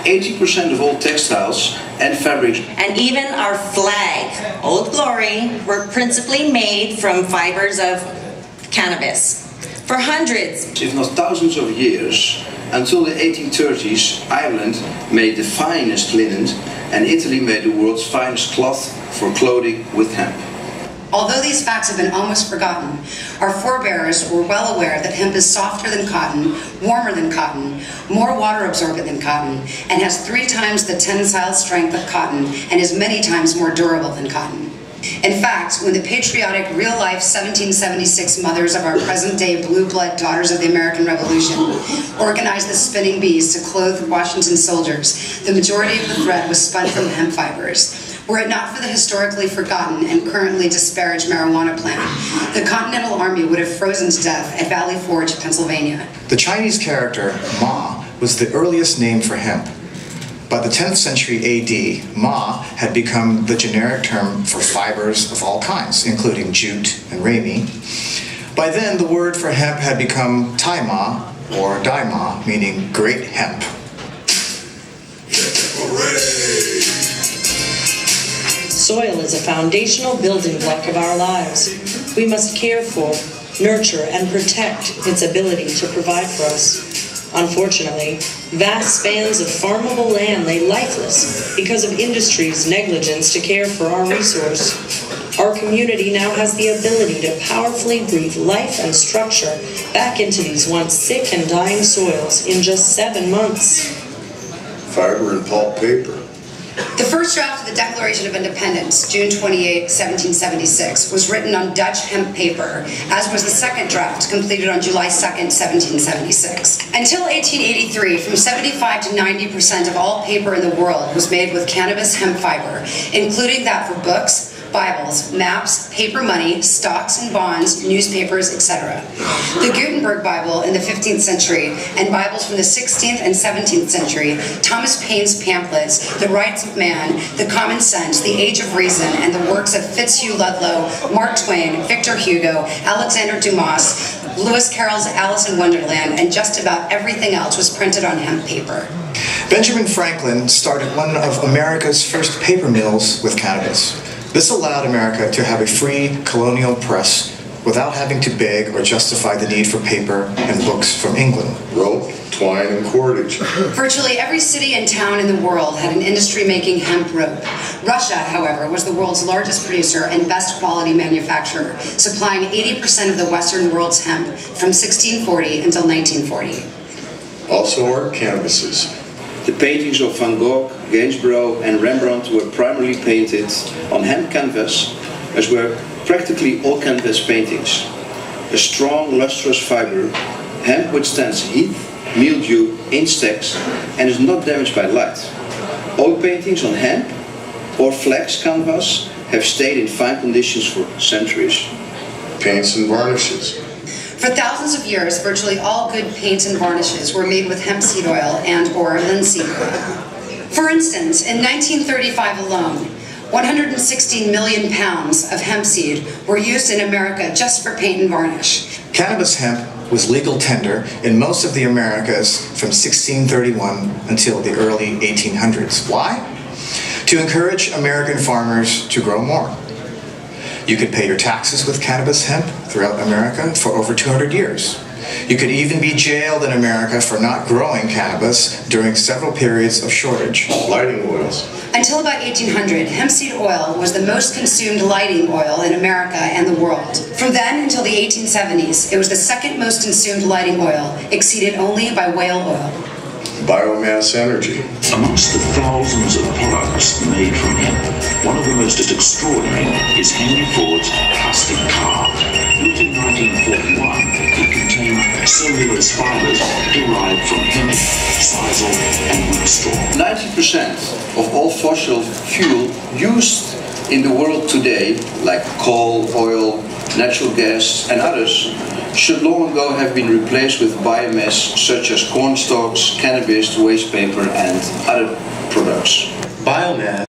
80% of all textiles and fabrics, and even our flag, Old Glory, were principally made from fibers of cannabis. For hundreds, if not thousands of years, until the 1830s, Ireland made the finest linen and Italy made the world's finest cloth for clothing with hemp. Although these facts have been almost forgotten, our forebears were well aware that hemp is softer than cotton, warmer than cotton, more water absorbent than cotton, and has 3 times the tensile strength of cotton and is many times more durable than cotton. In fact, when the patriotic, real-life 1776 mothers of our present-day blue-blood daughters of the American Revolution organized the spinning bees to clothe Washington soldiers, the majority of the thread was spun from hemp fibers. Were it not for the historically forgotten and currently disparaged marijuana plant, the Continental Army would have frozen to death at Valley Forge, Pennsylvania. The Chinese character Ma was the earliest name for hemp. By the 10th century AD, Ma had become the generic term for fibers of all kinds, including jute and ramie. By then, the word for hemp had become Tai Ma, or Dai Ma, meaning great hemp. Soil is a foundational building block of our lives. We must care for, nurture, and protect its ability to provide for us. Unfortunately, vast spans of farmable land lay lifeless because of industry's negligence to care for our resource. Our community now has the ability to powerfully breathe life and structure back into these once sick and dying soils in just 7 months. Fiber and pulp paper. The first draft of the Declaration of Independence, June 28, 1776, was written on Dutch hemp paper, as was the second draft, completed on July 2, 1776. Until 1883, from 75 to 90% of all paper in the world was made with cannabis hemp fiber, including that for books, Bibles, maps, paper money, stocks and bonds, newspapers, etc. The Gutenberg Bible in the 15th century and Bibles from the 16th and 17th century, Thomas Paine's pamphlets, The Rights of Man, The Common Sense, The Age of Reason, and the works of Fitzhugh Ludlow, Mark Twain, Victor Hugo, Alexander Dumas, Lewis Carroll's Alice in Wonderland, and just about everything else was printed on hemp paper. Benjamin Franklin started one of America's first paper mills with cannabis. This allowed America to have a free colonial press without having to beg or justify the need for paper and books from England. Rope, twine, and cordage. Virtually every city and town in the world had an industry making hemp rope. Russia, however, was the world's largest producer and best quality manufacturer, supplying 80% of the Western world's hemp from 1640 until 1940. Also are canvases. The paintings of Van Gogh, Gainsborough and Rembrandt were primarily painted on hemp canvas, as were practically all canvas paintings. A strong, lustrous fiber, hemp withstands heat, mildew, insects, and is not damaged by light. Oil paintings on hemp or flax canvas have stayed in fine conditions for centuries. Paints and varnishes. For thousands of years, virtually all good paints and varnishes were made with hemp seed oil and or linseed oil. For instance, in 1935 alone, 160 million pounds of hemp seed were used in America just for paint and varnish. Cannabis hemp was legal tender in most of the Americas from 1631 until the early 1800s. Why? To encourage American farmers to grow more. You could pay your taxes with cannabis hemp throughout America for over 200 years. You could even be jailed in America for not growing cannabis during several periods of shortage. Lighting oils. Until about 1800, hemp seed oil was the most consumed lighting oil in America and the world. From then until the 1870s, it was the second most consumed lighting oil, exceeded only by whale oil. Biomass energy. Amongst the thousands of products made from hemp, one of the most extraordinary is Henry Ford's plastic car. Built in 1941, it contained cellulose fibers derived from hemp, sisal, and wheat straw. 90% of all fossil fuel used in the world today, like coal, oil, natural gas, and others, should long ago have been replaced with biomass such as corn stalks, cannabis, waste paper, and other products. Biomass